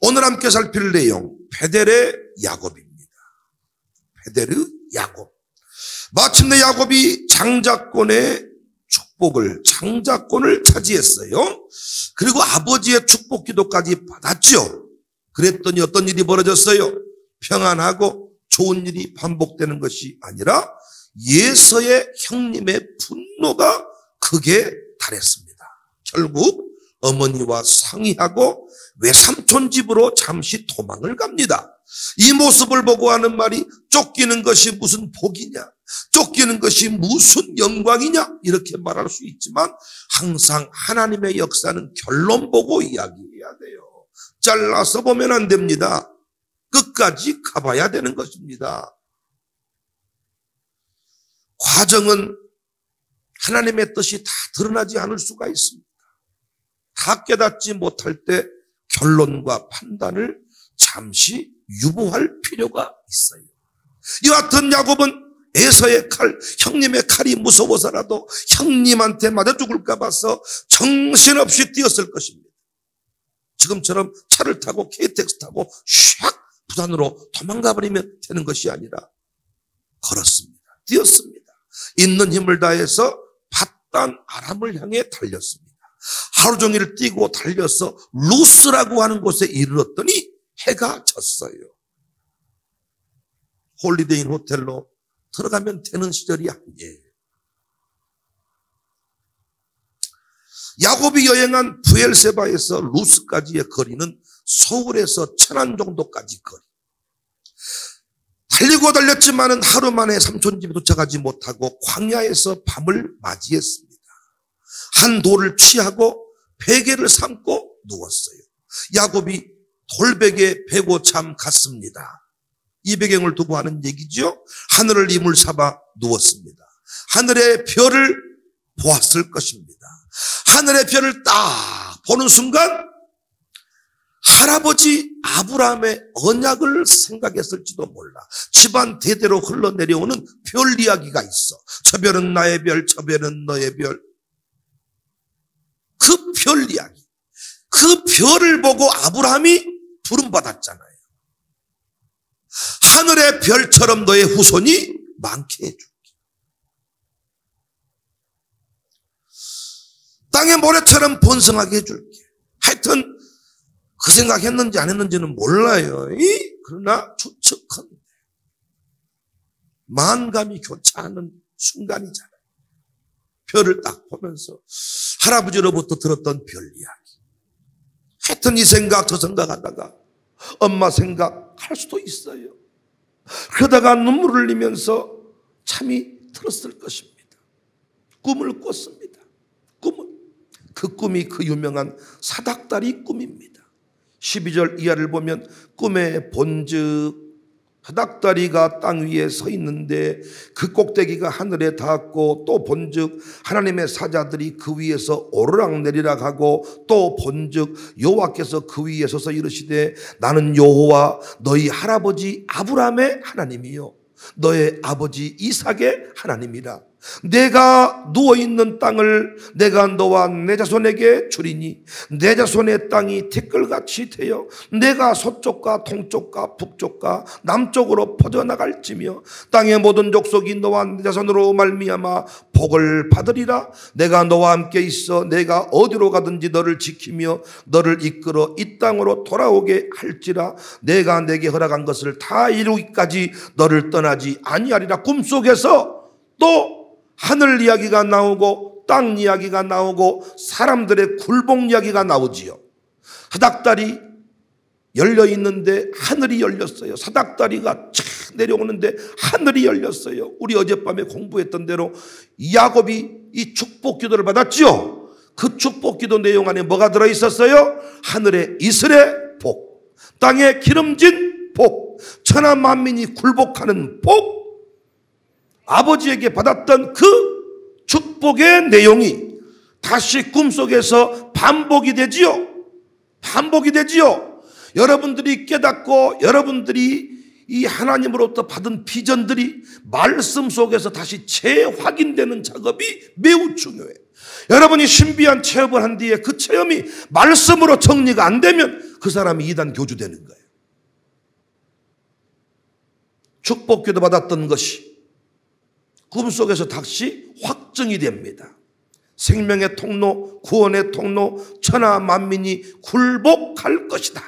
오늘 함께 살필 내용, 베델의 야곱입니다. 베델의 야곱. 마침내 야곱이 장자권의 장자권을 차지했어요. 그리고 아버지의 축복 기도까지 받았죠. 그랬더니 어떤 일이 벌어졌어요? 평안하고 좋은 일이 반복되는 것이 아니라 예서의 형님의 분노가 극에 달했습니다. 결국 어머니와 상의하고 외삼촌 집으로 잠시 도망을 갑니다. 이 모습을 보고 하는 말이 쫓기는 것이 무슨 복이냐, 쫓기는 것이 무슨 영광이냐, 이렇게 말할 수 있지만 항상 하나님의 역사는 결론 보고 이야기해야 돼요. 잘라서 보면 안 됩니다. 끝까지 가봐야 되는 것입니다. 과정은 하나님의 뜻이 다 드러나지 않을 수가 있습니다. 다 깨닫지 못할 때 결론과 판단을 잠시 유보할 필요가 있어요. 이와 같은 야곱은 에서의 칼, 형님의 칼이 무서워서라도 형님한테 맞아 죽을까 봐서 정신없이 뛰었을 것입니다. 지금처럼 차를 타고 KTX 타고 샥 부산으로 도망가 버리면 되는 것이 아니라 걸었습니다. 뛰었습니다. 있는 힘을 다해서 밧단 아람을 향해 달렸습니다. 하루 종일 뛰고 달려서 루스라고 하는 곳에 이르렀더니 해가 졌어요. 홀리데이인 호텔로 들어가면 되는 시절이 아니에요. 야곱이 여행한 부엘세바에서 루스까지의 거리는 서울에서 천안 정도까지 거리. 달리고 달렸지만은 하루 만에 삼촌 집에 도착하지 못하고 광야에서 밤을 맞이했습니다. 한 돌을 취하고 베개를 삼고 누웠어요. 야곱이 돌베개 베고 참 갔습니다. 이 배경을 두고 하는 얘기죠. 하늘을 이물 삼아 누웠습니다. 하늘의 별을 보았을 것입니다. 하늘의 별을 딱 보는 순간 할아버지 아브라함의 언약을 생각했을지도 몰라. 집안 대대로 흘러내려오는 별 이야기가 있어. 저 별은 나의 별, 저 별은 너의 별. 그 별 이야기. 그 별을 보고 아브라함이 부름받았잖아요. 하늘의 별처럼 너의 후손이 많게 해줄게. 땅의 모래처럼 번성하게 해줄게. 하여튼 그 생각했는지 안 했는지는 몰라요. 그러나 추측한데 만감이 교차하는 순간이잖아요. 별을 딱 보면서 할아버지로부터 들었던 별 이야기. 하여튼 이 생각 저 생각하다가 엄마 생각할 수도 있어요. 그러다가 눈물을 흘리면서 잠이 들었을 것입니다. 꿈을 꿨습니다. 그 꿈이 그 유명한 사닥다리 꿈입니다. 12절 이하를 보면 꿈에 본즉 사닥다리가 땅 위에 서 있는데 그 꼭대기가 하늘에 닿았고 또 본즉 하나님의 사자들이 그 위에서 오르락내리락 하고 또 본즉 여호와께서 그 위에 서서 이르시되 나는 여호와 너희 할아버지 아브라함의 하나님이요 너의 아버지 이삭의 하나님이라. 내가 누워있는 땅을 내가 너와 내 자손에게 주리니 내 자손의 땅이 티끌같이 되어 내가 서쪽과 동쪽과 북쪽과 남쪽으로 퍼져나갈지며 땅의 모든 족속이 너와 내 자손으로 말미암아 복을 받으리라. 내가 너와 함께 있어 내가 어디로 가든지 너를 지키며 너를 이끌어 이 땅으로 돌아오게 할지라. 내가 내게 허락한 것을 다 이루기까지 너를 떠나지 아니하리라. 꿈속에서 또 하늘 이야기가 나오고 땅 이야기가 나오고 사람들의 굴복 이야기가 나오지요. 사닥다리 열려 있는데 하늘이 열렸어요. 사닥다리가 착 내려오는데 하늘이 열렸어요. 우리 어젯밤에 공부했던 대로 야곱이 이 축복 기도를 받았죠. 그 축복 기도 내용 안에 뭐가 들어있었어요? 하늘의 이슬의 복, 땅에 기름진 복, 천하 만민이 굴복하는 복, 아버지에게 받았던 그 축복의 내용이 다시 꿈속에서 반복이 되지요. 반복이 되지요. 여러분들이 깨닫고 여러분들이 이 하나님으로부터 받은 비전들이 말씀 속에서 다시 재확인되는 작업이 매우 중요해요. 여러분이 신비한 체험을 한 뒤에 그 체험이 말씀으로 정리가 안 되면 그 사람이 이단 교주 되는 거예요. 축복기도 받았던 것이 꿈속에서 다시 확증이 됩니다. 생명의 통로, 구원의 통로, 천하 만민이 굴복할 것이다.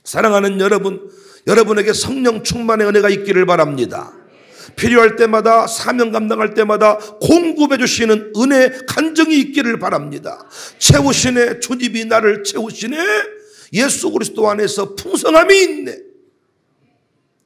사랑하는 여러분, 여러분에게 성령 충만의 은혜가 있기를 바랍니다. 필요할 때마다, 사명 감당할 때마다 공급해 주시는 은혜 간증이 있기를 바랍니다. 채우시네, 주님이 나를 채우시네, 예수 그리스도 안에서 풍성함이 있네.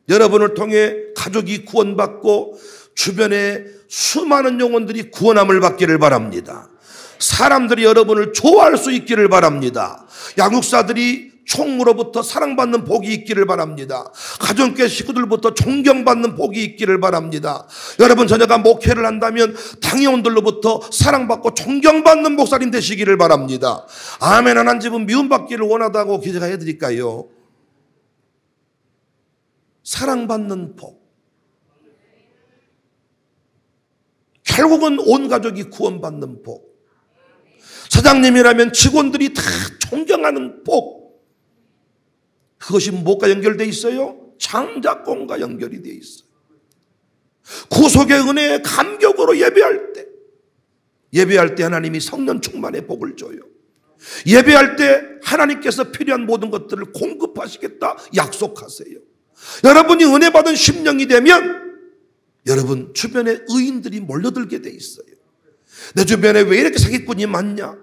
여러분을 통해 가족이 구원받고 주변에 수많은 영혼들이 구원함을 받기를 바랍니다. 사람들이 여러분을 좋아할 수 있기를 바랍니다. 양육사들이 총무로부터 사랑받는 복이 있기를 바랍니다. 가정교회 식구들부터 존경받는 복이 있기를 바랍니다. 여러분 자녀가 목회를 한다면 당회원들로부터 사랑받고 존경받는 목사님 되시기를 바랍니다. 아멘. 한 집은 미움받기를 원하다고 기대가 해드릴까요? 사랑받는 복. 결국은 온 가족이 구원받는 복. 사장님이라면 직원들이 다 존경하는 복. 그것이 무엇과 연결되어 있어요? 장자권과 연결이 되어 있어요. 구속의 은혜에 감격으로 예배할 때 하나님이 성령 충만의 복을 줘요. 예배할 때 하나님께서 필요한 모든 것들을 공급하시겠다 약속하세요. 여러분이 은혜 받은 심령이 되면 여러분 주변에 의인들이 몰려들게 돼 있어요. 내 주변에 왜 이렇게 사기꾼이 많냐?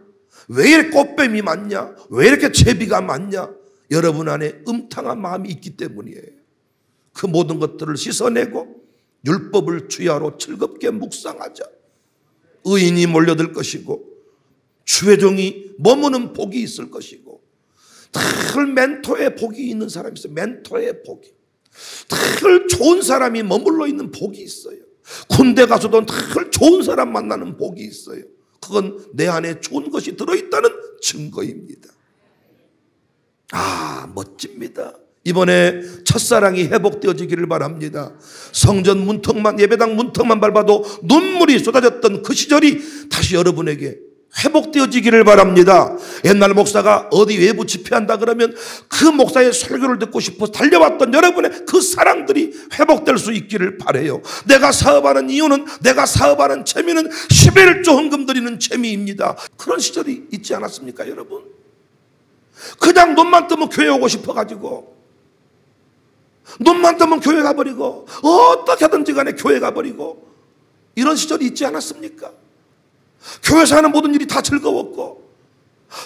왜 이렇게 꽃뱀이 많냐? 왜 이렇게 제비가 많냐? 여러분 안에 음탕한 마음이 있기 때문이에요. 그 모든 것들을 씻어내고 율법을 주야로 즐겁게 묵상하자. 의인이 몰려들 것이고 주의 종이 머무는 복이 있을 것이고 늘 멘토의 복이 있는 사람이 있어요. 멘토의 복이. 늘 좋은 사람이 머물러 있는 복이 있어요. 군대 가서도 늘 좋은 사람 만나는 복이 있어요. 그건 내 안에 좋은 것이 들어있다는 증거입니다. 아, 멋집니다. 이번에 첫사랑이 회복되어지기를 바랍니다. 성전 문턱만, 예배당 문턱만 밟아도 눈물이 쏟아졌던 그 시절이 다시 여러분에게 회복되어지기를 바랍니다. 옛날 목사가 어디 외부 집회한다 그러면 그 목사의 설교를 듣고 싶어서 달려왔던 여러분의 그 사랑들이 회복될 수 있기를 바라요. 내가 사업하는 이유는, 내가 사업하는 재미는 11조 헌금 드리는 재미입니다. 그런 시절이 있지 않았습니까, 여러분? 그냥 눈만 뜨면 교회 오고 싶어가지고, 눈만 뜨면 교회 가버리고, 어떻게든지 간에 교회 가버리고, 이런 시절이 있지 않았습니까? 교회에서 하는 모든 일이 다 즐거웠고,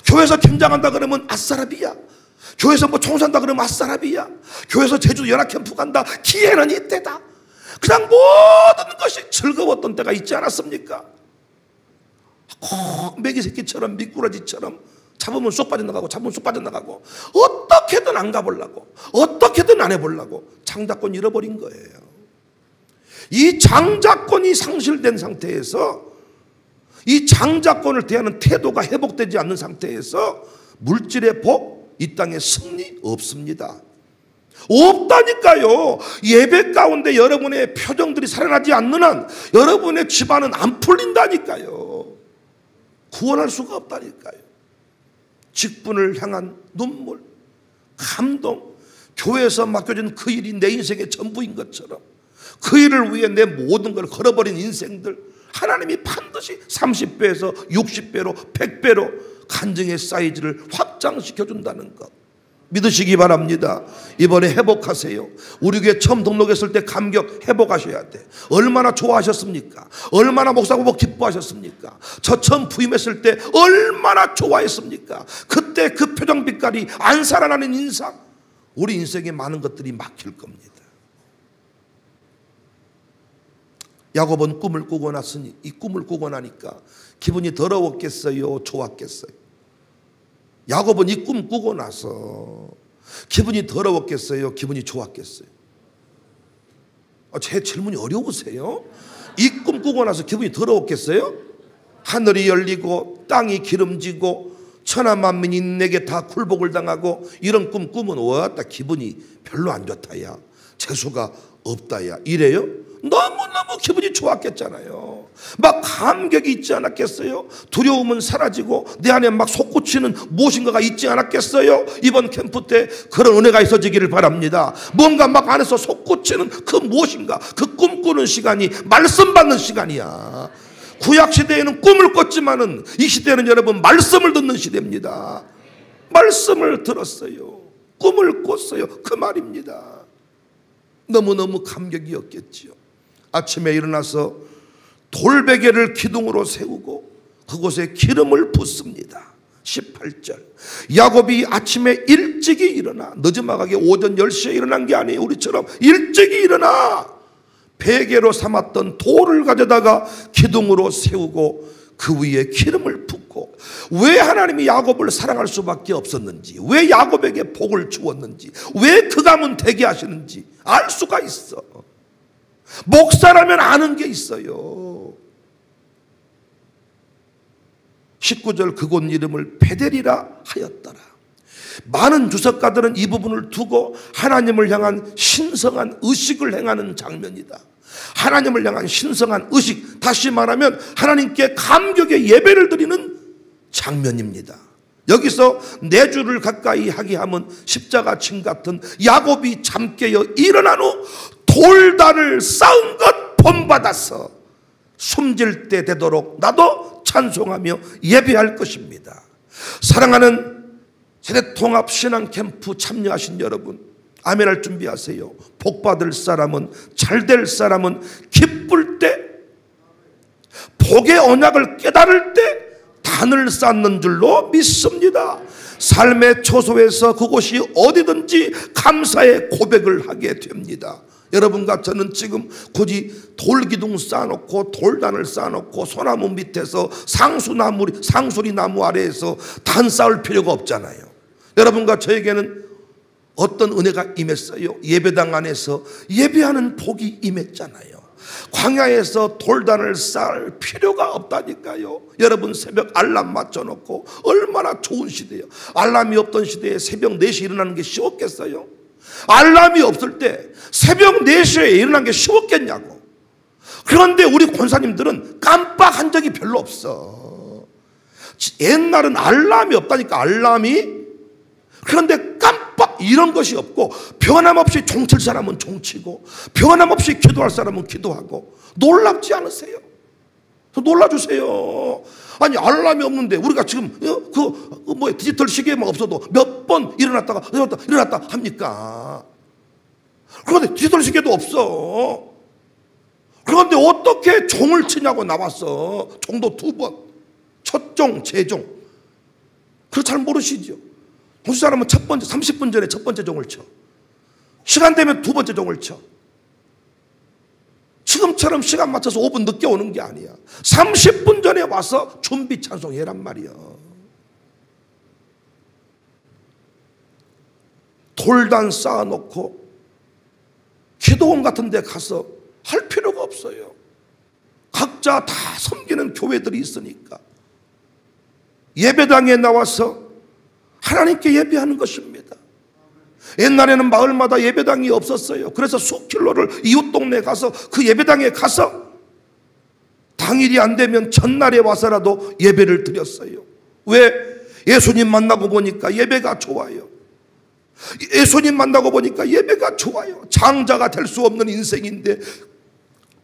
교회에서 김장한다 그러면 아싸라비야, 교회에서 뭐 총산다 그러면 아싸라비야, 교회에서 제주 연합캠프 간다, 기회는 이때다. 그냥 모든 것이 즐거웠던 때가 있지 않았습니까? 꼭 메기새끼처럼 미꾸라지처럼 잡으면 쏙 빠져나가고 잡으면 쏙 빠져나가고 어떻게든 안 가보려고, 어떻게든 안 해보려고 장자권 잃어버린 거예요. 이 장자권이 상실된 상태에서, 이 장자권을 대하는 태도가 회복되지 않는 상태에서 물질의 복, 이 땅에 승리 없습니다. 없다니까요. 예배 가운데 여러분의 표정들이 살아나지 않는 한 여러분의 집안은 안 풀린다니까요. 구원할 수가 없다니까요. 직분을 향한 눈물, 감동, 교회에서 맡겨진 그 일이 내 인생의 전부인 것처럼 그 일을 위해 내 모든 걸 걸어버린 인생들, 하나님이 반드시 30배에서 60배로 100배로 간증의 사이즈를 확장시켜준다는 것 믿으시기 바랍니다. 이번에 회복하세요. 우리 교회 처음 등록했을 때 감격 회복하셔야 돼. 얼마나 좋아하셨습니까? 얼마나 목사고 기뻐하셨습니까? 저 처음 부임했을 때 얼마나 좋아했습니까? 그때 그 표정 빛깔이 안 살아나는 인상, 우리 인생에 많은 것들이 막힐 겁니다. 야곱은 꿈을 꾸고 났으니, 이 꿈을 꾸고 나니까 기분이 더러웠겠어요? 좋았겠어요? 야곱은 이 꿈 꾸고 나서 기분이 더러웠겠어요? 기분이 좋았겠어요? 제 질문이 어려우세요? 이 꿈 꾸고 나서 기분이 더러웠겠어요? 하늘이 열리고 땅이 기름지고 천하 만민이 내게 다 굴복을 당하고 이런 꿈 꾸면 왔다 기분이 별로 안 좋다야, 재수가 없다야, 이래요? 너무너무 기분이 좋았겠잖아요. 막 감격이 있지 않았겠어요? 두려움은 사라지고 내 안에 막 솟구치는 무엇인가가 있지 않았겠어요? 이번 캠프 때 그런 은혜가 있어지기를 바랍니다. 뭔가 막 안에서 솟구치는 그 무엇인가, 그 꿈꾸는 시간이 말씀 받는 시간이야. 구약 시대에는 꿈을 꿨지만은 이 시대는 여러분 말씀을 듣는 시대입니다. 말씀을 들었어요. 꿈을 꿨어요. 그 말입니다. 너무너무 감격이었겠지요. 아침에 일어나서 돌베개를 기둥으로 세우고 그곳에 기름을 붓습니다. 18절. 야곱이 아침에 일찍이 일어나, 늦지막하게 오전 10시에 일어난 게 아니에요. 우리처럼 일찍이 일어나 베개로 삼았던 돌을 가져다가 기둥으로 세우고 그 위에 기름을 붓고, 왜 하나님이 야곱을 사랑할 수밖에 없었는지, 왜 야곱에게 복을 주었는지, 왜 그 가문 되게 하시는지 알 수가 있어. 목사라면 아는 게 있어요. 19절, 그곳 이름을 베델이라 하였더라. 많은 주석가들은 이 부분을 두고 하나님을 향한 신성한 의식을 행하는 장면이다. 하나님을 향한 신성한 의식, 다시 말하면 하나님께 감격의 예배를 드리는 장면입니다. 여기서 4주를 가까이 하게 하면 십자가 침 같은 야곱이 잠 깨어 일어난 후 돌단을 쌓은 것 본받아서 숨질 때 되도록 나도 찬송하며 예배할 것입니다. 사랑하는 세대통합 신앙캠프 참여하신 여러분, 아멘할 준비하세요. 복받을 사람은, 잘될 사람은 기쁠 때, 복의 언약을 깨달을 때 단을 쌓는 줄로 믿습니다. 삶의 초소에서 그곳이 어디든지 감사의 고백을 하게 됩니다. 여러분과 저는 지금 굳이 돌기둥 쌓아놓고 돌단을 쌓아놓고 소나무 밑에서 상수리 나무 아래에서 단 쌓을 필요가 없잖아요. 여러분과 저에게는 어떤 은혜가 임했어요? 예배당 안에서 예배하는 복이 임했잖아요. 광야에서 돌단을 쌓을 필요가 없다니까요. 여러분, 새벽 알람 맞춰놓고 얼마나 좋은 시대예요. 알람이 없던 시대에 새벽 4시 일어나는 게 쉬웠겠어요? 알람이 없을 때 새벽 4시에 일어나는 게 쉬웠겠냐고. 그런데 우리 권사님들은 깜빡한 적이 별로 없어. 옛날은 알람이 없다니까, 알람이. 그런데 깜빡 이런 것이 없고, 변함없이 종칠 사람은 종치고 변함없이 기도할 사람은 기도하고. 놀랍지 않으세요? 놀라주세요. 아니, 알람이 없는데 우리가 지금 디지털 시계만 없어도 몇 번 일어났다 합니까? 그런데 디지털 시계도 없어. 그런데 어떻게 종을 치냐고 나왔어. 종도 2번, 첫 종, 재종. 그걸 잘 모르시죠? 무슨 사람은 첫 번째 30분 전에 첫 번째 종을 쳐. 시간 되면 2번째 종을 쳐. 지금처럼 시간 맞춰서 5분 늦게 오는 게 아니야. 30분 전에 와서 준비 찬송해란 말이야. 돌단 쌓아놓고 기도원 같은 데 가서 할 필요가 없어요. 각자 다 섬기는 교회들이 있으니까 예배당에 나와서 하나님께 예배하는 것입니다. 옛날에는 마을마다 예배당이 없었어요. 그래서 수킬로를 이웃 동네에 가서 그 예배당에 가서 당일이 안 되면 전날에 와서라도 예배를 드렸어요. 왜? 예수님 만나고 보니까 예배가 좋아요. 예수님 만나고 보니까 예배가 좋아요. 장자가 될 수 없는 인생인데,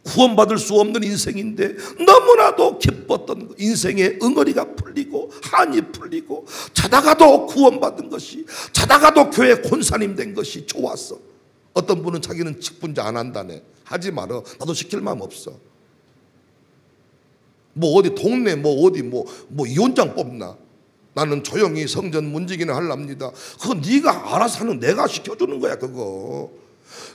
구원받을 수 없는 인생인데 너무나도 기뻤던 거. 인생의 응어리가 풀리고 한이 풀리고 자다가도 구원받은 것이, 자다가도 교회 권사님 된 것이 좋았어. 어떤 분은 자기는 직분자 안 한다네. 하지 말어. 나도 시킬 마음 없어. 뭐 어디 동네 위원장 뽑나. 나는 조용히 성전 문지기는 하랍니다. 그거 네가 알아서 하는, 내가 시켜주는 거야 그거.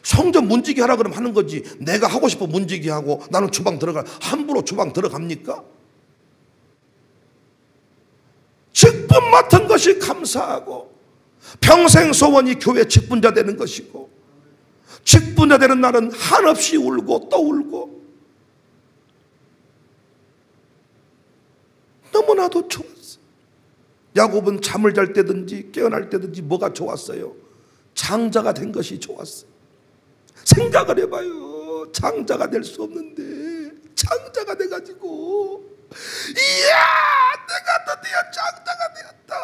성전 문지기 하라 그러면 하는 거지. 내가 하고 싶어 문지기 하고 나는 주방 들어가. 함부로 주방 들어갑니까? 직분 맡은 것이 감사하고, 평생 소원이 교회 직분자 되는 것이고, 직분자 되는 날은 한없이 울고 또 울고. 너무나도 좋았어. 야곱은 잠을 잘 때든지 깨어날 때든지 뭐가 좋았어요? 장자가 된 것이 좋았어요. 생각을 해봐요. 장자가 될 수 없는데 장자가 돼가지고 이야 내가 드디어 장자가 되었다.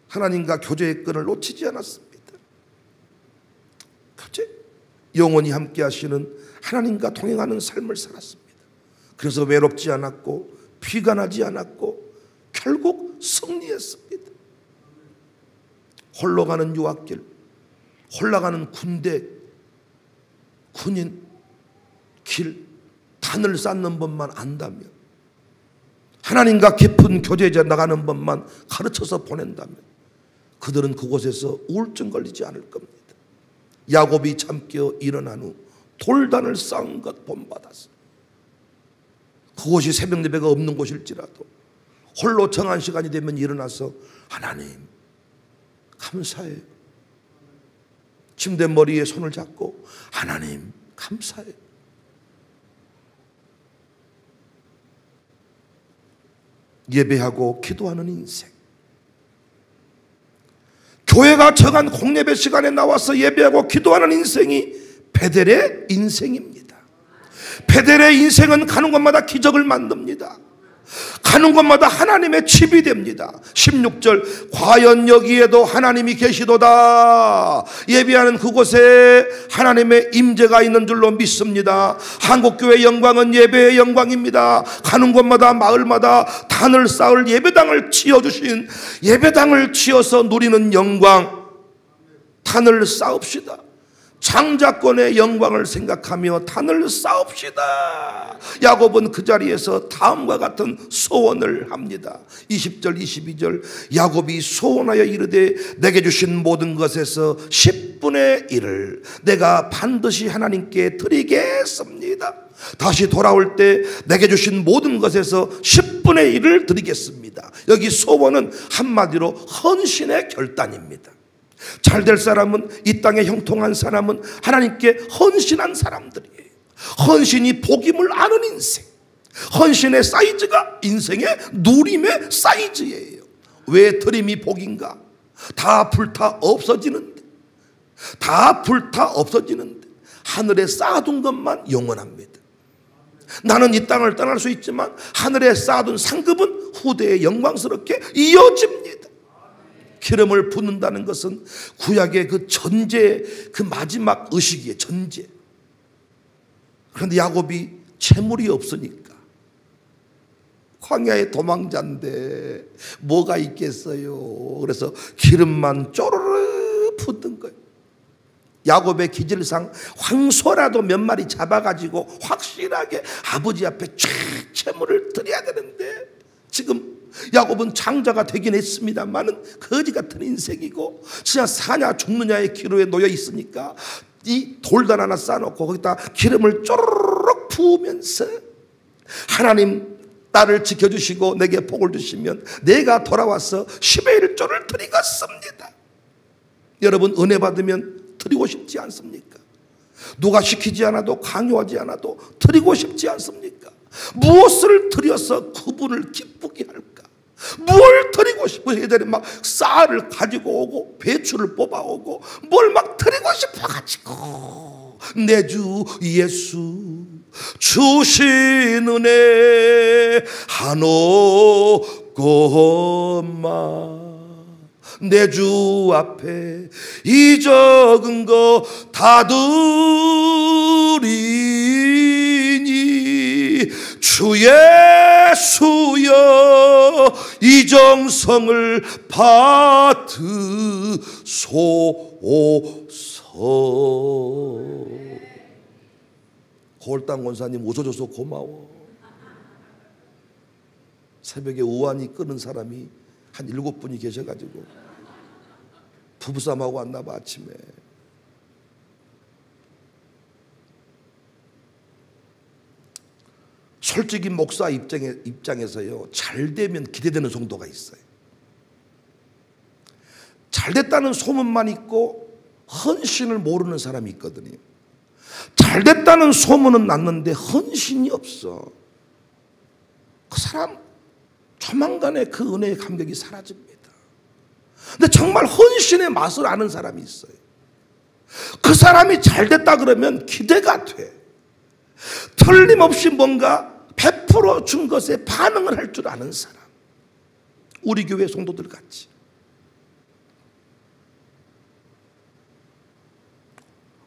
하나님과 교제의 끈을 놓치지 않았습니다. 교제, 영원히 함께 하시는 하나님과 동행하는 삶을 살았습니다. 그래서 외롭지 않았고 피가 나지 않았고 결국 승리했습니다. 홀로 가는 유학길, 홀로 가는 군대, 군인, 길, 단을 쌓는 법만 안다면, 하나님과 깊은 교제에 나가는 법만 가르쳐서 보낸다면 그들은 그곳에서 우울증 걸리지 않을 겁니다. 야곱이 잠겨 일어난 후 돌단을 쌓은 것 본받았어. 그곳이 새벽 예배가 없는 곳일지라도 홀로 정한 시간이 되면 일어나서 하나님 감사해요. 침대 머리에 손을 잡고 하나님 감사해요. 예배하고 기도하는 인생. 교회가 정한 공예배 시간에 나와서 예배하고 기도하는 인생이 베델의 인생입니다. 베델의 인생은 가는 곳마다 기적을 만듭니다. 가는 곳마다 하나님의 집이 됩니다. 16절 과연 여기에도 하나님이 계시도다. 예배하는 그곳에 하나님의 임재가 있는 줄로 믿습니다. 한국교회 영광은 예배의 영광입니다. 가는 곳마다 마을마다 단을 쌓을 예배당을 지어주신, 예배당을 지어서 누리는 영광, 단을 쌓읍시다. 장자권의 영광을 생각하며 단을 쌓읍시다. 야곱은 그 자리에서 다음과 같은 소원을 합니다. 20절 22절 야곱이 소원하여 이르되 내게 주신 모든 것에서 10분의 1을 내가 반드시 하나님께 드리겠습니다. 다시 돌아올 때 내게 주신 모든 것에서 10분의 1을 드리겠습니다. 여기 소원은 한마디로 헌신의 결단입니다. 잘될 사람은, 이 땅에 형통한 사람은 하나님께 헌신한 사람들이에요. 헌신이 복임을 아는 인생, 헌신의 사이즈가 인생의 누림의 사이즈예요. 왜 드림이 복인가? 다 불타 없어지는데, 다 불타 없어지는데 하늘에 쌓아둔 것만 영원합니다. 나는 이 땅을 떠날 수 있지만 하늘에 쌓아둔 상급은 후대에 영광스럽게 이어집니다. 기름을 붓는다는 것은 구약의 그 전제, 그 마지막 의식이에요. 전제. 그런데 야곱이 재물이 없으니까 광야의 도망자인데 뭐가 있겠어요. 그래서 기름만 쪼르르 붓는 거예요. 야곱의 기질상 황소라도 몇 마리 잡아가지고 확실하게 아버지 앞에 쫙 재물을 드려야 되는데, 지금 야곱은 장자가 되긴 했습니다만은 거지 같은 인생이고 진짜 사냐 죽느냐의 기로에 놓여 있으니까 이 돌단 하나 쌓아놓고 거기다 기름을 쪼르륵 부으면서 하나님 나를 지켜주시고 내게 복을 주시면 내가 돌아와서 10의 1조를 드리겠습니다. 여러분 은혜 받으면 드리고 싶지 않습니까? 누가 시키지 않아도 강요하지 않아도 드리고 싶지 않습니까? 무엇을 드려서 그분을 기쁘게 할까? 뭘 드리고 싶어? 얘들이 막 쌀을 가지고 오고 배추를 뽑아오고 뭘 막 드리고 싶어가지고 내 주 예수 주신 은혜 한없고만 내 주 앞에 이 적은 거 다 드리니 주 예수여 이 정성을 받으소서. 고을당 권사님 웃어줘서 고마워. 새벽에 우환이 끄는 사람이 한 7분이 계셔가지고 부부싸움하고 왔나 봐. 아침에 솔직히 목사 입장에서요, 잘 되면 기대되는 정도가 있어요. 잘 됐다는 소문만 있고 헌신을 모르는 사람이 있거든요. 잘 됐다는 소문은 났는데 헌신이 없어. 그 사람 조만간에 그 은혜의 감격이 사라집니다. 근데 정말 헌신의 맛을 아는 사람이 있어요. 그 사람이 잘 됐다 그러면 기대가 돼. 틀림없이 뭔가 100% 준 것에 반응을 할 줄 아는 사람. 우리 교회 성도들 같이.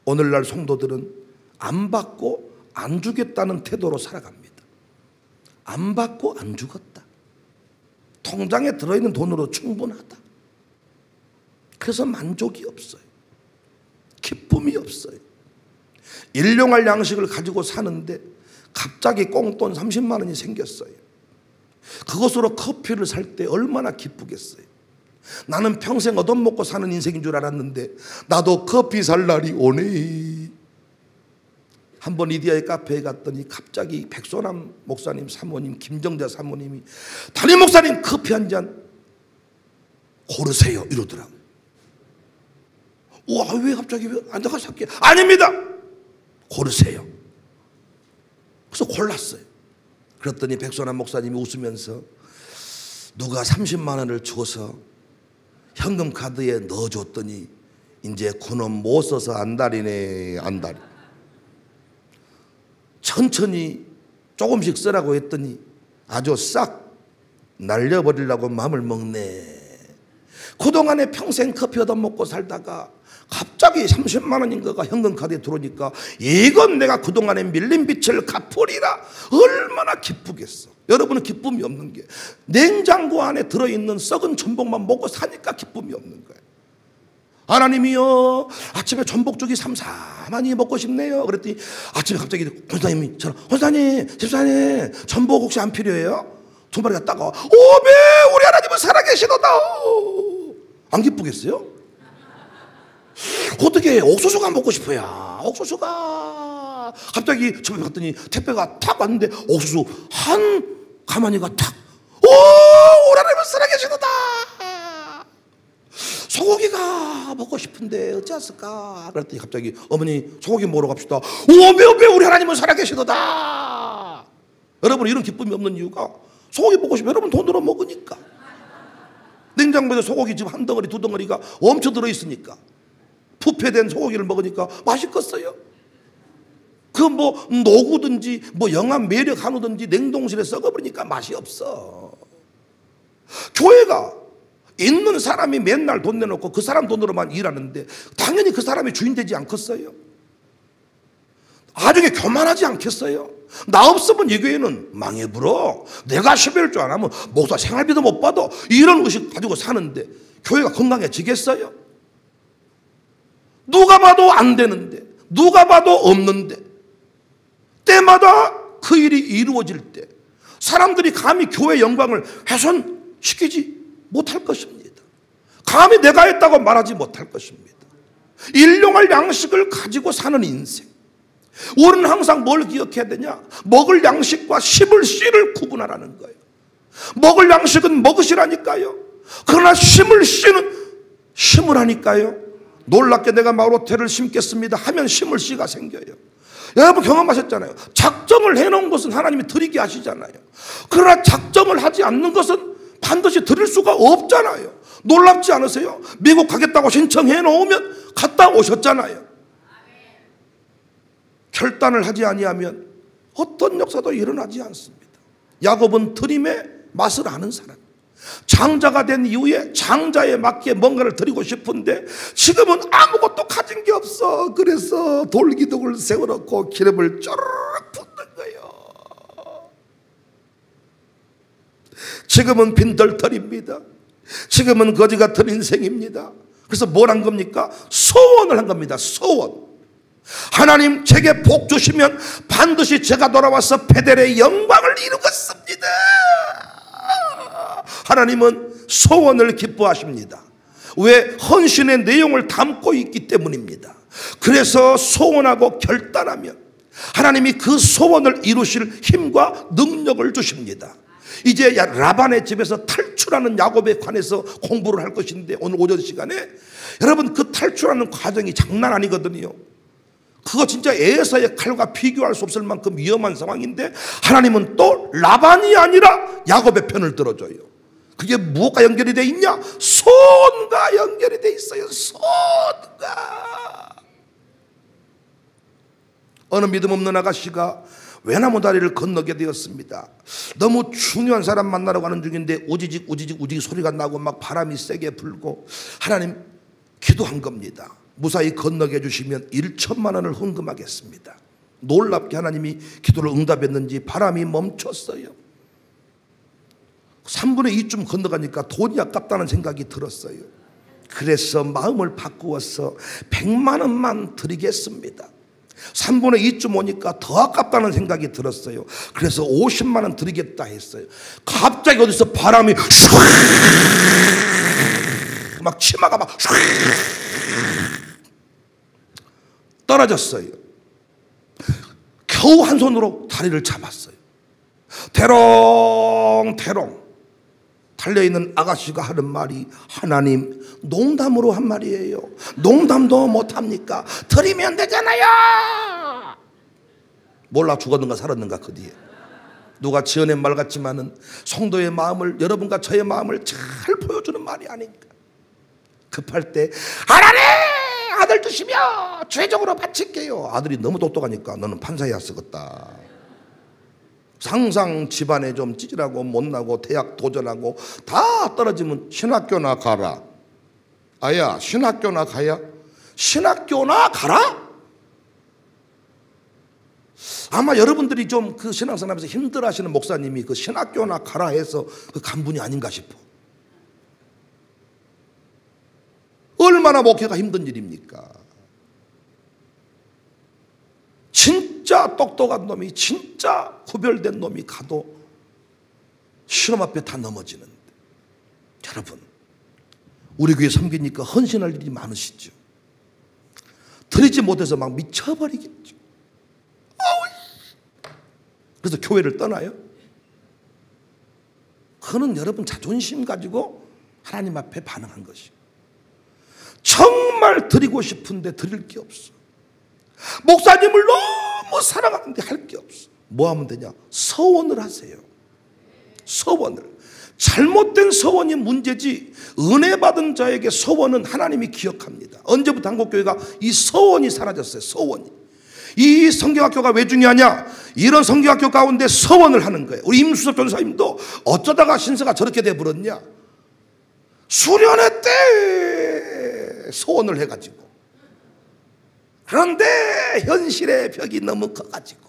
오늘날 성도들은 안 받고 안 주겠다는 태도로 살아갑니다. 안 받고 안 주겠다. 통장에 들어있는 돈으로 충분하다. 그래서 만족이 없어요. 기쁨이 없어요. 일용할 양식을 가지고 사는데 갑자기 꽁돈 30만 원이 생겼어요. 그것으로 커피를 살 때 얼마나 기쁘겠어요. 나는 평생 얻어먹고 사는 인생인 줄 알았는데 나도 커피 살 날이 오네. 한번 이디야의 카페에 갔더니 갑자기 백소남 목사님 사모님, 김정자 사모님이 담임 목사님 커피 한 잔 고르세요 이러더라고요. 우와, 왜 갑자기 왜 앉아가 살게? 아닙니다. 고르세요. 그래서 골랐어요. 그랬더니 백소남 목사님이 웃으면서 누가 30만 원을 줘서 현금 카드에 넣어줬더니 이제 그놈 못 써서 안달이네, 안달. 천천히 조금씩 쓰라고 했더니 아주 싹 날려버리려고 마음을 먹네. 그동안에 평생 커피 얻어먹고 살다가 갑자기 30만 원인 거가 현금 카드에 들어오니까 이건 내가 그동안에 밀린 빚을 갚으리라. 얼마나 기쁘겠어. 여러분은 기쁨이 없는 게 냉장고 안에 들어있는 썩은 전복만 먹고 사니까 기쁨이 없는 거예요. 하나님이요, 아침에 전복죽이 삼삼하니 먹고 싶네요. 그랬더니 아침에 갑자기 권사님이 저는 권사님, 집사님 전복 혹시 안 필요해요? 두 마리가 따가워. 오메 우리 하나님은 살아계시도다. 안 기쁘겠어요? 어떻게 옥수수가 먹고 싶어요. 옥수수가 갑자기 집에 갔더니 택배가 탁 왔는데 옥수수 한 가마니가 탁. 오 우리 하나님은 살아계시도다. 소고기가 먹고 싶은데 어찌했을까? 그랬더니 갑자기 어머니 소고기 먹으러 갑시다. 오메 우리 하나님은 살아계시도다. 여러분 이런 기쁨이 없는 이유가 소고기 먹고 싶으면 여러분 돈으로 먹으니까. 냉장고에 소고기 지금 한 덩어리 두 덩어리가 엄청 들어있으니까 부패된 소고기를 먹으니까 맛있겠어요? 그 뭐 노구든지 뭐 영암 매력 한우든지 냉동실에 썩어버리니까 맛이 없어. 교회가 있는 사람이 맨날 돈 내놓고 그 사람 돈으로만 일하는데 당연히 그 사람이 주인 되지 않겠어요? 나중에 교만하지 않겠어요? 나 없으면 이 교회는 망해불어. 내가 11일 줄 안 하면 목사 생활비도 못 받아. 이런 의식 가지고 사는데 교회가 건강해지겠어요? 누가 봐도 안 되는데, 누가 봐도 없는데, 때마다 그 일이 이루어질 때 사람들이 감히 교회 영광을 훼손시키지 못할 것입니다. 감히 내가 했다고 말하지 못할 것입니다. 일용할 양식을 가지고 사는 인생. 우리는 항상 뭘 기억해야 되냐? 먹을 양식과 심을 씨를 구분하라는 거예요. 먹을 양식은 먹으시라니까요. 그러나 심을 씨는 심으라니까요. 놀랍게 내가 마로테를 심겠습니다 하면 심을 씨가 생겨요. 여러분 경험하셨잖아요. 작정을 해놓은 것은 하나님이 드리게 하시잖아요. 그러나 작정을 하지 않는 것은 반드시 드릴 수가 없잖아요. 놀랍지 않으세요? 미국 가겠다고 신청해 놓으면 갔다 오셨잖아요. 결단을 하지 아니하면 어떤 역사도 일어나지 않습니다. 야곱은 드림의 맛을 아는 사람. 장자가 된 이후에 장자에 맞게 뭔가를 드리고 싶은데 지금은 아무것도 가진 게 없어. 그래서 돌기둥을 세워놓고 기름을 쪼르륵 붓는 거예요. 지금은 빈털터리입니다. 지금은 거지 같은 인생입니다. 그래서 뭘 한 겁니까? 소원을 한 겁니다. 소원. 하나님 제게 복 주시면 반드시 제가 돌아와서 베델의 영광을 이루겠습니다. 하나님은 소원을 기뻐하십니다. 왜? 헌신의 내용을 담고 있기 때문입니다. 그래서 소원하고 결단하면 하나님이 그 소원을 이루실 힘과 능력을 주십니다. 이제 라반의 집에서 탈출하는 야곱에 관해서 공부를 할 것인데 오늘 오전 시간에 여러분 그 탈출하는 과정이 장난 아니거든요. 그거 진짜 에사의 칼과 비교할 수 없을 만큼 위험한 상황인데 하나님은 또 라반이 아니라 야곱의 편을 들어줘요. 그게 무엇과 연결이 돼 있냐? 소원과 연결이 돼 있어요. 소원과. 어느 믿음 없는 아가씨가 외나무 다리를 건너게 되었습니다. 너무 중요한 사람 만나러 가는 중인데 우지직 소리가 나고 막 바람이 세게 불고 하나님 기도한 겁니다. 무사히 건너게 해주시면 1천만 원을 헌금하겠습니다. 놀랍게 하나님이 기도를 응답했는지 바람이 멈췄어요. 3분의 2쯤 건너가니까 돈이 아깝다는 생각이 들었어요. 그래서 마음을 바꾸어서 100만 원만 드리겠습니다. 3분의 2쯤 오니까 더 아깝다는 생각이 들었어요. 그래서 50만 원 드리겠다 했어요. 갑자기 어디서 바람이 막 치마가 막 떨어졌어요. 겨우 한 손으로 다리를 잡았어요. 대롱대롱 달려있는 아가씨가 하는 말이 하나님 농담으로 한 말이에요. 농담도 못합니까? 드리면 되잖아요. 몰라 죽었는가 살았는가 그 뒤에 누가 지어낸 말 같지만은 성도의 마음을 여러분과 저의 마음을 잘 보여주는 말이 아닌가. 급할 때 하나님 아들 주시며 죄적으로 바칠게요. 아들이 너무 똑똑하니까 너는 판사해야 쓰겠다. 항상 집안에 좀 찌질하고 못나고 대학 도전하고 다 떨어지면 신학교나 가라. 아야 신학교나 가야? 신학교나 가라? 아마 여러분들이 좀 그 신앙생활하면서 힘들어하시는 목사님이 그 신학교나 가라 해서 그 간분이 아닌가 싶어. 얼마나 목회가 힘든 일입니까? 진짜 똑똑한 놈이 진짜 구별된 놈이 가도 시험 앞에 다 넘어지는데 여러분 우리 교회 섬기니까 헌신할 일이 많으시죠. 드리지 못해서 막 미쳐버리겠죠. 그래서 교회를 떠나요? 그거는 여러분 자존심 가지고 하나님 앞에 반응한 것이에요. 정말 드리고 싶은데 드릴 게 없어. 목사님을 너무 사랑하는데 할 게 없어. 뭐 하면 되냐? 서원을 하세요. 서원을. 잘못된 서원이 문제지 은혜 받은 자에게 서원은 하나님이 기억합니다. 언제부터 한국교회가 이 서원이 사라졌어요. 서원이. 이 성경학교가 왜 중요하냐? 이런 성경학교 가운데 서원을 하는 거예요. 우리 임수섭 전사님도 어쩌다가 신세가 저렇게 돼버렸냐? 수련회 때 서원을 해가지고 그런데 현실의 벽이 너무 커가지고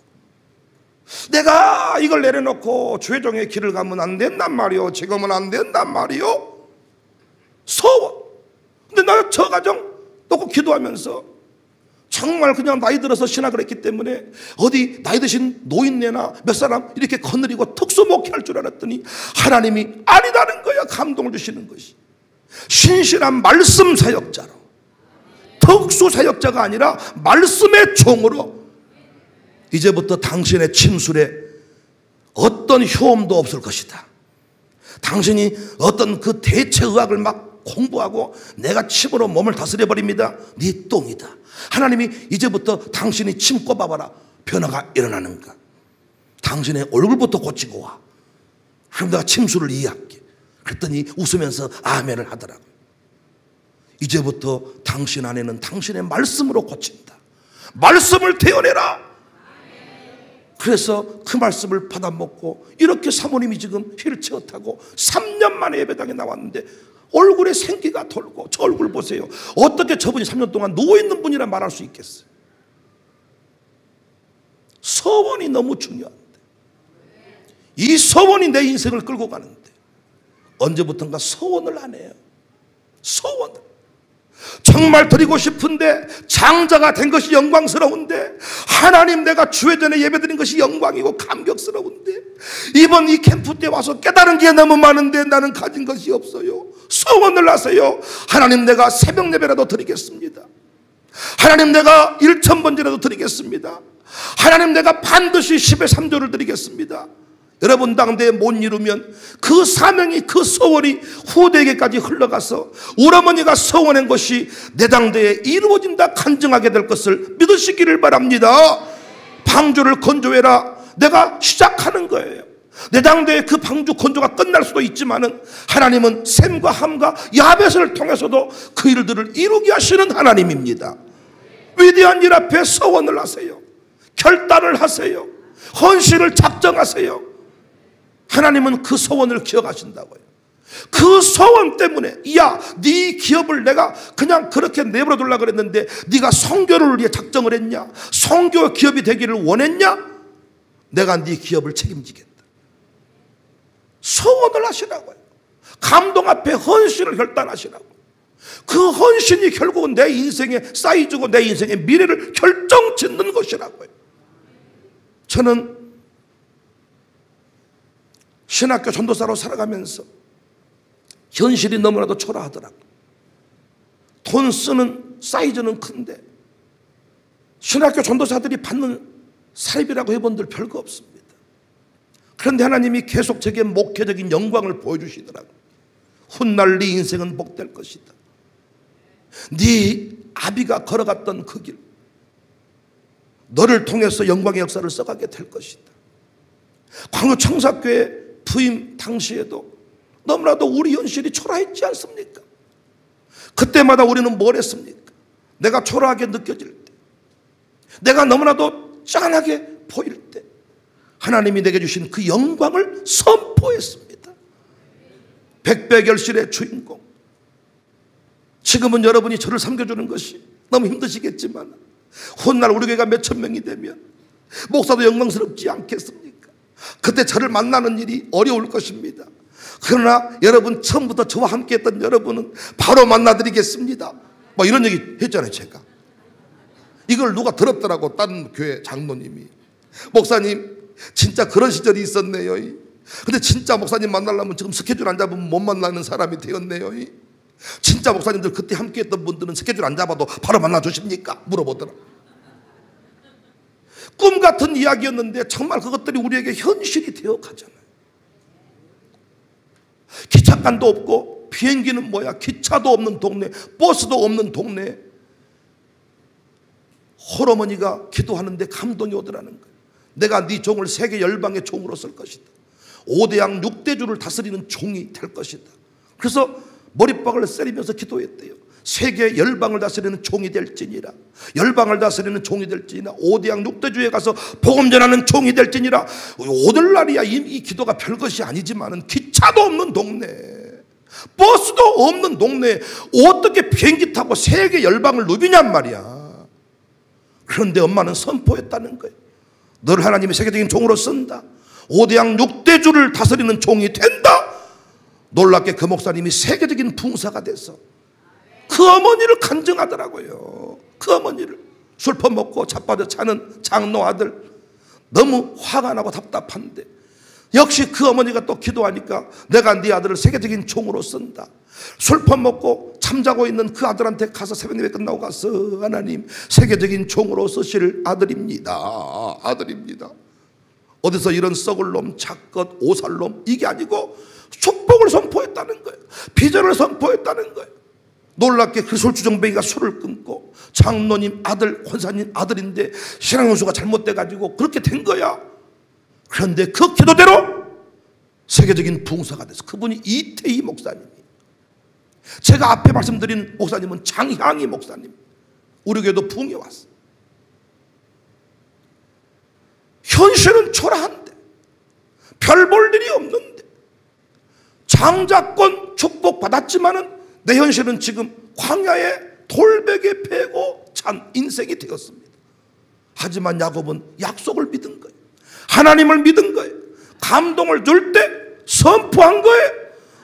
내가 이걸 내려놓고 죄종의 길을 가면 안 된단 말이요. 지금은 안 된단 말이요. 서원. 근데 나 저 가정 놓고 기도하면서 정말 그냥 나이 들어서 신학을 했기 때문에 어디 나이 드신 노인네나 몇 사람 이렇게 거느리고 특수 목회할 줄 알았더니 하나님이 아니다는 거야. 감동을 주시는 것이. 신실한 말씀 사역자로 특수 사역자가 아니라 말씀의 종으로 이제부터 당신의 침술에 어떤 효험도 없을 것이다. 당신이 어떤 그 대체의학을 막 공부하고 내가 침으로 몸을 다스려 버립니다. 네 똥이다. 하나님이 이제부터 당신이 침 꼽아봐라. 변화가 일어나는가. 당신의 얼굴부터 고치고 와. 그럼 내가 침술을 이해할게. 그랬더니 웃으면서 아멘을 하더라고요. 이제부터 당신 안에는 당신의 말씀으로 고친다. 말씀을 태어내라. 그래서 그 말씀을 받아먹고 이렇게 사모님이 지금 휠체어 타고 3년 만에 예배당에 나왔는데 얼굴에 생기가 돌고 저 얼굴 보세요. 어떻게 저분이 3년 동안 누워있는 분이라 말할 수 있겠어요? 서원이 너무 중요한데 이 서원이 내 인생을 끌고 가는데 언제부턴가 서원을 안 해요. 서원을. 정말 드리고 싶은데 장자가 된 것이 영광스러운데 하나님 내가 주회전에 예배드린 것이 영광이고 감격스러운데 이번 이 캠프 때 와서 깨달은 게 너무 많은데 나는 가진 것이 없어요. 서원을 하세요. 하나님 내가 새벽 예배라도 드리겠습니다. 하나님 내가 1,000번이라도 드리겠습니다. 하나님 내가 반드시 10의 3조를 드리겠습니다. 여러분 당대에 못 이루면 그 사명이 그 서원이 후대에게까지 흘러가서 우리 어머니가 서원한 것이 내 당대에 이루어진다 간증하게 될 것을 믿으시기를 바랍니다. 방주를 건조해라. 내가 시작하는 거예요. 내 당대에 그 방주 건조가 끝날 수도 있지만은 하나님은 샘과 함과 야벳을 통해서도 그 일들을 이루게 하시는 하나님입니다. 위대한 일 앞에 서원을 하세요. 결단을 하세요. 헌신을 작정하세요. 하나님은 그 소원을 기억하신다고요. 그 소원 때문에 야, 네 기업을 내가 그냥 그렇게 내버려 두려고 그랬는데 네가 선교를 위해 작정을 했냐? 선교 기업이 되기를 원했냐? 내가 네 기업을 책임지겠다. 소원을 하시라고요. 감동 앞에 헌신을 결단하시라고. 그 헌신이 결국은 내 인생의 사이즈고 내 인생의 미래를 결정짓는 것이라고요. 저는 신학교 전도사로 살아가면서 현실이 너무나도 초라하더라고요. 돈 쓰는 사이즈는 큰데 신학교 전도사들이 받는 사입이라고 해본들 별거 없습니다. 그런데 하나님이 계속 제게 목회적인 영광을 보여주시더라고요. 훗날 네 인생은 복될 것이다. 네 아비가 걸어갔던 그 길, 너를 통해서 영광의 역사를 써가게 될 것이다. 광주 청사교회 부임 당시에도 너무나도 우리 현실이 초라했지 않습니까? 그때마다 우리는 뭘 했습니까? 내가 초라하게 느껴질 때, 내가 너무나도 짠하게 보일 때 하나님이 내게 주신 그 영광을 선포했습니다. 백배결실의 주인공. 지금은 여러분이 저를 섬겨주는 것이 너무 힘드시겠지만 훗날 우리 교회가 몇천 명이 되면 목사도 영광스럽지 않겠습니까? 그때 저를 만나는 일이 어려울 것입니다. 그러나 여러분, 처음부터 저와 함께 했던 여러분은 바로 만나드리겠습니다. 뭐 이런 얘기 했잖아요. 제가 이걸 누가 들었더라고. 다른 교회 장로님이, 목사님 진짜 그런 시절이 있었네요. 근데 진짜 목사님 만나려면 지금 스케줄 안 잡으면 못 만나는 사람이 되었네요. 진짜 목사님들 그때 함께 했던 분들은 스케줄 안 잡아도 바로 만나 주십니까? 물어보더라. 꿈 같은 이야기였는데 정말 그것들이 우리에게 현실이 되어 가잖아요. 기차간도 없고 비행기는 뭐야, 기차도 없는 동네, 버스도 없는 동네, 홀어머니가 기도하는데 감동이 오더라는 거예요. 내가 네 종을 세계 열방의 종으로 쓸 것이다. 5대양 6대주를 다스리는 종이 될 것이다. 그래서 머리박을 세리면서 기도했대요. 세계 열방을 다스리는 종이 될지니라. 열방을 다스리는 종이 될지니라. 5대양 6대주에 가서 복음 전하는 종이 될지니라. 오늘날이야 이 기도가 별것이 아니지만은 기차도 없는 동네, 버스도 없는 동네에 어떻게 비행기 타고 세계 열방을 누비냔 말이야. 그런데 엄마는 선포했다는 거예요. 너를 하나님이 세계적인 종으로 쓴다. 5대양 6대주를 다스리는 종이 된다. 놀랍게 그 목사님이 세계적인 붕사가 돼서 그 어머니를 간증하더라고요. 그 어머니를 술 퍼먹고 자빠져 자는 장로 아들, 너무 화가 나고 답답한데 역시 그 어머니가 또 기도하니까 내가 네 아들을 세계적인 종으로 쓴다. 술 퍼먹고 잠자고 있는 그 아들한테 가서 새벽 예배 끝나고 가서 하나님 세계적인 종으로 쓰실 아들입니다. 아들입니다. 어디서 이런 썩을 놈, 작것, 오살놈, 이게 아니고 축복을 선포했다는 거예요. 비전을 선포했다는 거예요. 놀랍게 그 술주정뱅이가 술을 끊고 장로님 아들, 권사님 아들인데 신앙연수가 잘못돼가지고 그렇게 된 거야. 그런데 그 기도대로 세계적인 부흥사가 돼서 그분이 이태희 목사님이에요. 제가 앞에 말씀드린 목사님은 장향희 목사님. 우리 교회도 부흥에 왔어. 현실은 초라한데, 별 볼 일이 없는데, 장자권 축복 받았지만은 내 현실은 지금 광야에 돌베개 베고 찬 인생이 되었습니다. 하지만 야곱은 약속을 믿은 거예요. 하나님을 믿은 거예요. 감동을 줄 때 선포한 거예요.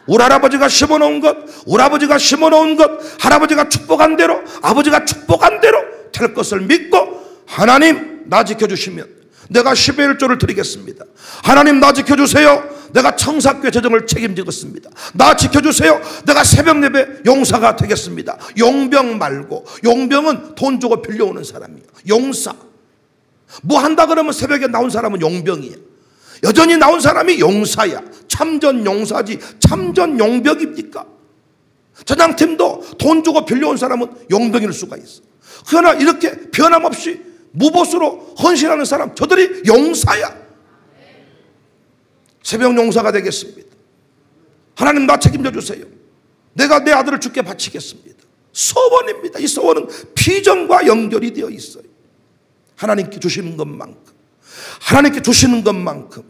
우리 할아버지가 심어놓은 것, 우리 아버지가 심어놓은 것, 할아버지가 축복한 대로, 아버지가 축복한 대로 될 것을 믿고 하나님 나 지켜주시면 내가 10의 1조를 드리겠습니다. 하나님 나 지켜주세요. 내가 청사교회 재정을 책임지겠습니다. 나 지켜주세요. 내가 새벽 예배 용사가 되겠습니다. 용병 말고, 용병은 돈 주고 빌려오는 사람이에요. 용사. 뭐 한다 그러면 새벽에 나온 사람은 용병이야. 여전히 나온 사람이 용사야. 참전 용사지 참전 용병입니까? 전장팀도 돈 주고 빌려온 사람은 용병일 수가 있어. 그러나 이렇게 변함없이 무보수로 헌신하는 사람, 저들이 용사야. 새벽 용사가 되겠습니다. 하나님 나 책임져 주세요. 내가 내 아들을 주께 바치겠습니다. 소원입니다. 이 소원은 비전과 연결이 되어 있어요. 하나님께 주시는 것만큼, 하나님께 주시는 것만큼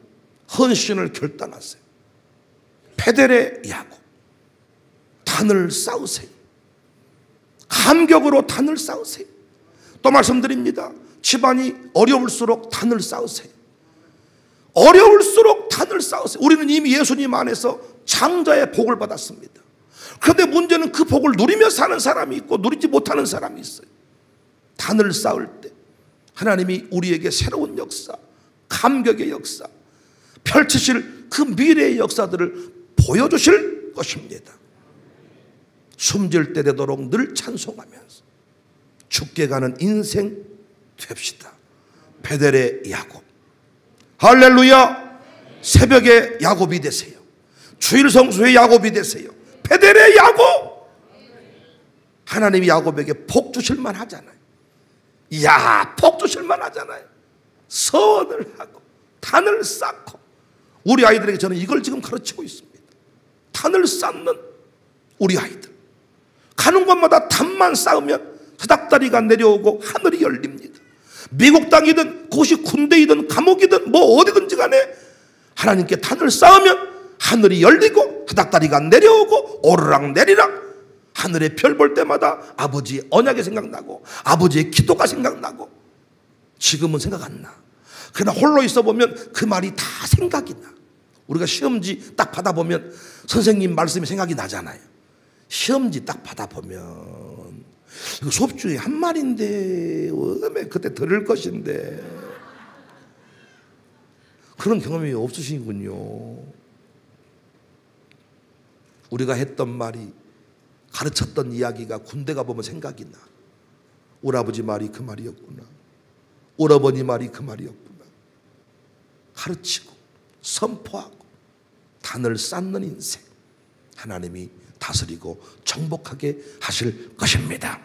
헌신을 결단하세요. 페델의 야곱, 단을 쌓으세요. 감격으로 단을 쌓으세요. 또 말씀드립니다. 집안이 어려울수록 단을 쌓으세요. 어려울수록 단을 쌓으세요. 우리는 이미 예수님 안에서 장자의 복을 받았습니다. 그런데 문제는 그 복을 누리며 사는 사람이 있고 누리지 못하는 사람이 있어요. 단을 쌓을 때 하나님이 우리에게 새로운 역사, 감격의 역사, 펼치실 그 미래의 역사들을 보여주실 것입니다. 숨질 때 되도록 늘 찬송하면서 죽게 가는 인생 됩시다. 베델의 야곱, 할렐루야. 새벽의 야곱이 되세요. 주일 성수의 야곱이 되세요. 베델의 야곱. 하나님이 야곱에게 복 주실만 하잖아요. 이야, 복 주실만 하잖아요. 선을 하고 단을 쌓고. 우리 아이들에게 저는 이걸 지금 가르치고 있습니다. 단을 쌓는 우리 아이들, 가는 곳마다 단만 쌓으면 사닥다리가 내려오고 하늘이 열립니다. 미국 땅이든 그것이 군대이든 감옥이든 뭐 어디든지 간에 하나님께 단을 쌓으면 하늘이 열리고 사닥다리가 내려오고 오르락 내리락. 하늘의 별 볼 때마다 아버지의 언약이 생각나고 아버지의 기도가 생각나고. 지금은 생각 안 나. 그러나 홀로 있어 보면 그 말이 다 생각이 나. 우리가 시험지 딱 받아보면 선생님 말씀이 생각이 나잖아요. 시험지 딱 받아보면 이거 수업 중에 한 말인데 왜 그때 들을 것인데. 그런 경험이 없으시군요. 우리가 했던 말이, 가르쳤던 이야기가 군대 가보면 생각이 나. 우리 아버지 말이 그 말이었구나. 오라버니 말이 그 말이었구나. 가르치고 선포하고 단을 쌓는 인생, 하나님이 다스리고 정복하게 하실 것입니다.